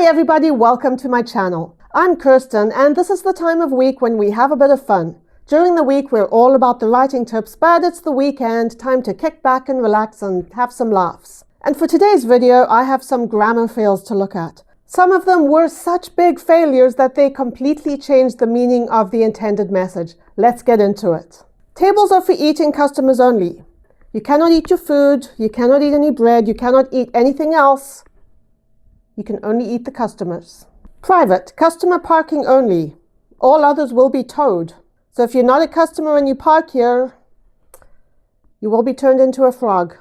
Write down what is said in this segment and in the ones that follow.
Hi everybody, welcome to my channel. I'm Kirsten and this is the time of week when we have a bit of fun. During the week we're all about the writing tips, but it's the weekend, time to kick back and relax and have some laughs. And for today's video I have some grammar fails to look at. Some of them were such big failures that they completely changed the meaning of the intended message. Let's get into it. Tables are for eating customers only. You cannot eat your food, you cannot eat any bread, you cannot eat anything else. You can only eat the customers. Private, customer parking only. All others will be towed. So if you're not a customer and you park here, you will be turned into a frog.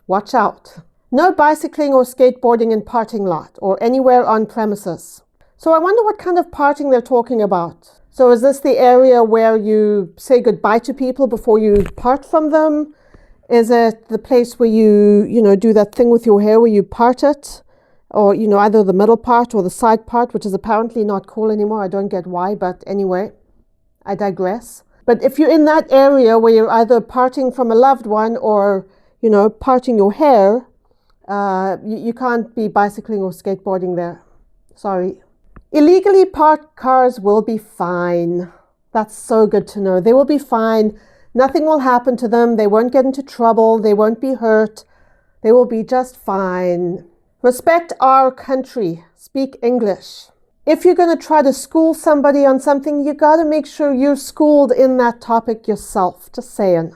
Watch out. No bicycling or skateboarding in parking lot or anywhere on premises. So I wonder what kind of parting they're talking about. So is this the area where you say goodbye to people before you part from them? Is it the place where you do that thing with your hair where you part it? Or, either the middle part or the side part, which is apparently not cool anymore. I don't get why, but anyway, I digress. But if you're in that area where you're either parting from a loved one or, parting your hair, you can't be bicycling or skateboarding there. Sorry. Illegally parked cars will be fine. That's so good to know. They will be fine. Nothing will happen to them. They won't get into trouble. They won't be hurt. They will be just fine. Respect our country. Speak English. If you're going to try to school somebody on something, you got to make sure you're schooled in that topic yourself. Just saying.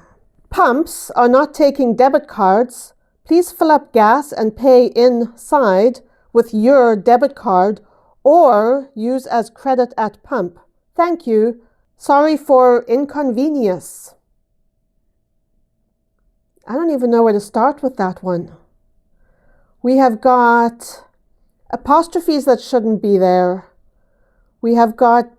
Pumps are not taking debit cards. Please fill up gas and pay inside with your debit card or use as credit at pump. Thank you. Sorry for inconvenience. I don't even know where to start with that one. We have got apostrophes that shouldn't be there. We have got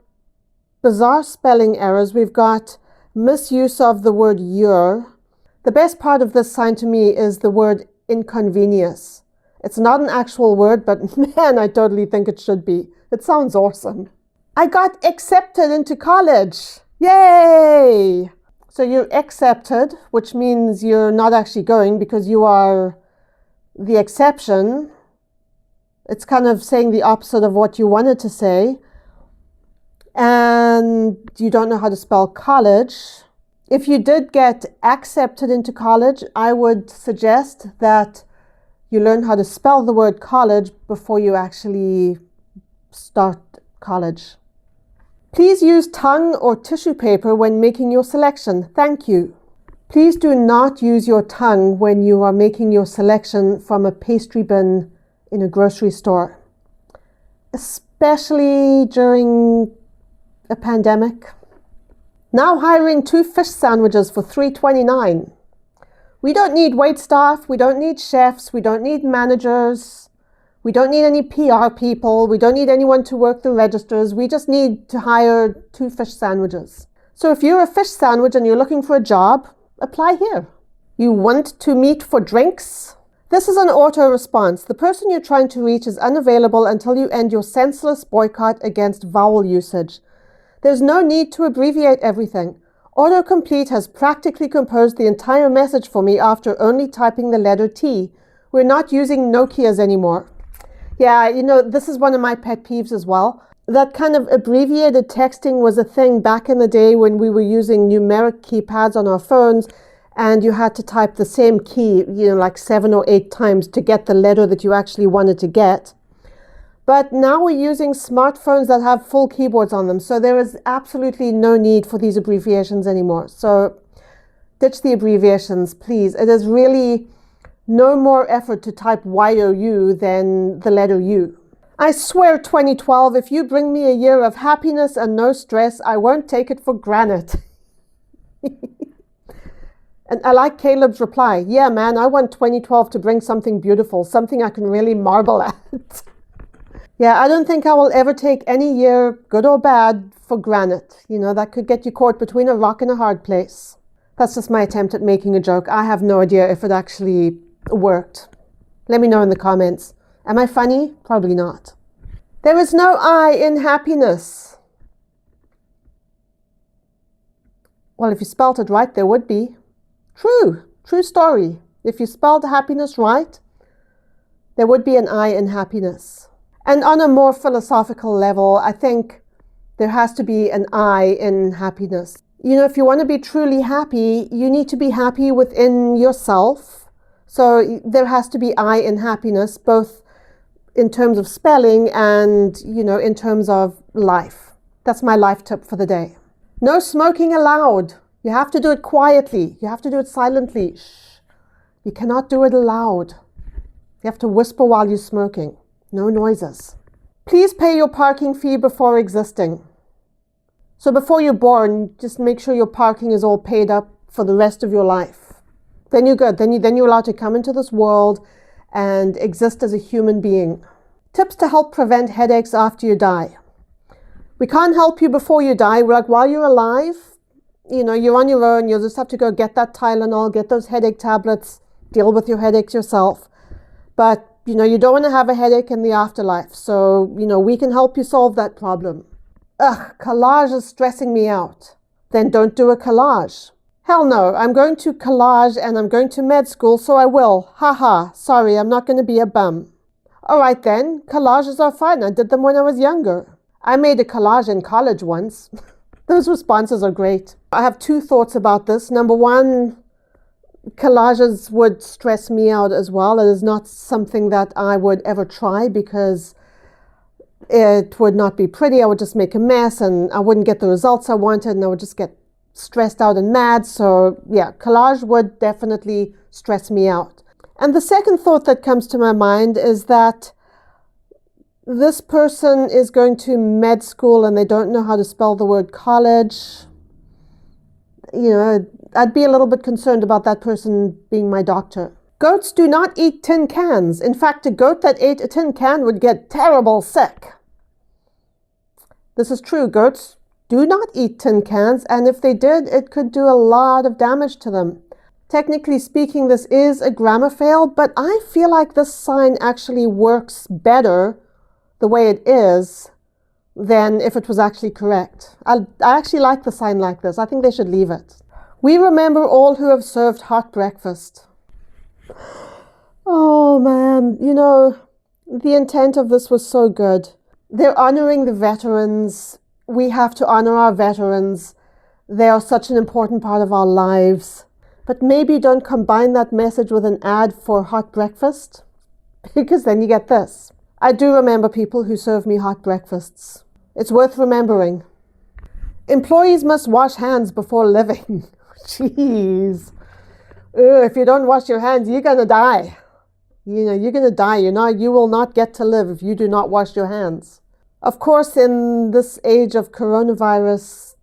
bizarre spelling errors. We've got misuse of the word your. The best part of this sign to me is the word inconvenience. It's not an actual word, but man, I totally think it should be. It sounds awesome. I got accepted into college. Yay! So you're accepted, which means you're not actually going because you are the exception. It's kind of saying the opposite of what you wanted to say. And you don't know how to spell college. If you did get accepted into college, I would suggest that you learn how to spell the word college before you actually start college. Please use tongue or tissue paper when making your selection. Thank you. Please do not use your tongue when you are making your selection from a pastry bin in a grocery store, especially during a pandemic. Now hiring 2 fish sandwiches for $3.29. We don't need waitstaff, we don't need chefs, we don't need managers, we don't need any PR people, we don't need anyone to work the registers, we just need to hire 2 fish sandwiches. So if you're a fish sandwich and you're looking for a job, apply here. You want to meet for drinks? This is an auto-response. The person you're trying to reach is unavailable until you end your senseless boycott against vowel usage. There's no need to abbreviate everything. Autocomplete has practically composed the entire message for me after only typing the letter T. We're not using Nokias anymore. Yeah, this is one of my pet peeves as well. That kind of abbreviated texting was a thing back in the day when we were using numeric keypads on our phones and you had to type the same key, like 7 or 8 times to get the letter that you actually wanted to get. But now we're using smartphones that have full keyboards on them, so there is absolutely no need for these abbreviations anymore. So ditch the abbreviations, please. It is really no more effort to type Y-O-U than the letter U. I swear 2012, if you bring me a year of happiness and no stress, I won't take it for granted. And I like Caleb's reply. Yeah, man, I want 2012 to bring something beautiful, something I can really marvel at. Yeah, I don't think I will ever take any year, good or bad, for granted. That could get you caught between a rock and a hard place. That's just my attempt at making a joke. I have no idea if it actually worked. Let me know in the comments. Am I funny? Probably not. There is no I in happiness. Well, if you spelt it right, there would be. True story. If you spelled happiness right, there would be an I in happiness. And on a more philosophical level, I think there has to be an I in happiness. You know, if you want to be truly happy, you need to be happy within yourself. So there has to be I in happiness, both in terms of spelling and, you know, in terms of life. That's my life tip for the day. No smoking allowed. You have to do it quietly. You have to do it silently. Shh. You cannot do it aloud. You have to whisper while you're smoking. No noises. Please pay your parking fee before existing. So before you're born, just make sure your parking is all paid up for the rest of your life. Then you're good. Then you're allowed to come into this world and exist as a human being. Tips to help prevent headaches after you die. We can't help you before you die. We're like, while you're alive, you know, you're on your own. You'll just have to go get that Tylenol, get those headache tablets, deal with your headaches yourself. But, you know, you don't want to have a headache in the afterlife. So, you know, we can help you solve that problem. Ugh, collage is stressing me out. Then don't do a collage. Hell no, I'm going to collage and I'm going to med school, so I will. Haha, sorry, I'm not going to be a bum. All right then, collages are fun. I did them when I was younger. I made a collage in college once. Those responses are great. I have two thoughts about this. Number one, collages would stress me out as well. It is not something that I would ever try because it would not be pretty. I would just make a mess and I wouldn't get the results I wanted and I would just get stressed out and mad. So yeah, collage would definitely stress me out. And the second thought that comes to my mind is that this person is going to med school and they don't know how to spell the word college. You know, I'd be a little bit concerned about that person being my doctor. Goats do not eat tin cans. In fact, a goat that ate a tin can would get terrible sick. This is true. Goats do not eat tin cans, and if they did, it could do a lot of damage to them. Technically speaking, this is a grammar fail, but I feel like this sign actually works better the way it is than if it was actually correct. I actually like the sign like this. I think they should leave it. We remember all who have served hot breakfast. Oh man, you know, the intent of this was so good. They're honoring the veterans. We have to honor our veterans. They are such an important part of our lives. But maybe don't combine that message with an ad for hot breakfast, because then you get this. I do remember people who serve me hot breakfasts. It's worth remembering. Employees must wash hands before living. Jeez. If you don't wash your hands, you're going to die. You know, you're going to die. You will not get to live if you do not wash your hands. Of course, in this age of coronavirus,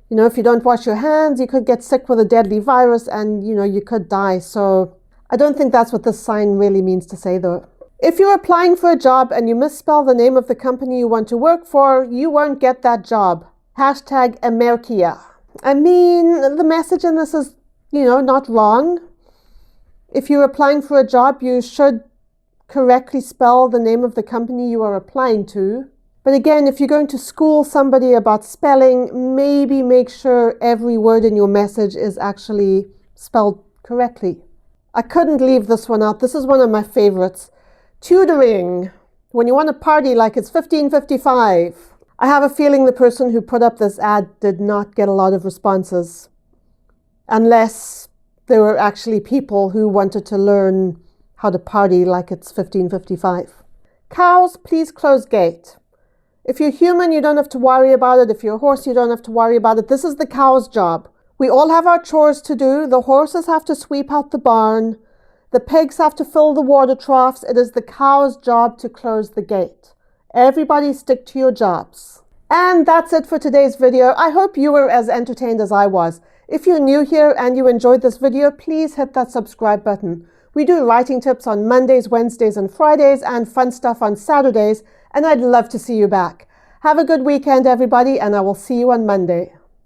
you know, if you don't wash your hands, you could get sick with a deadly virus and, you know, you could die. So I don't think that's what this sign really means to say, though. If you're applying for a job and you misspell the name of the company you want to work for, you won't get that job. Hashtag Amerikia. I mean, the message in this is, you know, not wrong. If you're applying for a job, you should correctly spell the name of the company you are applying to. But again, if you're going to school somebody about spelling, maybe make sure every word in your message is actually spelled correctly. I couldn't leave this one out. This is one of my favorites. Tutoring. When you want to party like it's 1555. I have a feeling the person who put up this ad did not get a lot of responses. Unless there were actually people who wanted to learn how to party like it's 1555. Cows, please close gate. If you're human, you don't have to worry about it. If you're a horse, you don't have to worry about it. This is the cow's job. We all have our chores to do. The horses have to sweep out the barn. The pigs have to fill the water troughs. It is the cow's job to close the gate. Everybody stick to your jobs. And that's it for today's video. I hope you were as entertained as I was. If you're new here and you enjoyed this video, please hit that subscribe button. We do writing tips on Mondays, Wednesdays, and Fridays, and fun stuff on Saturdays, and I'd love to see you back. Have a good weekend, everybody, and I will see you on Monday.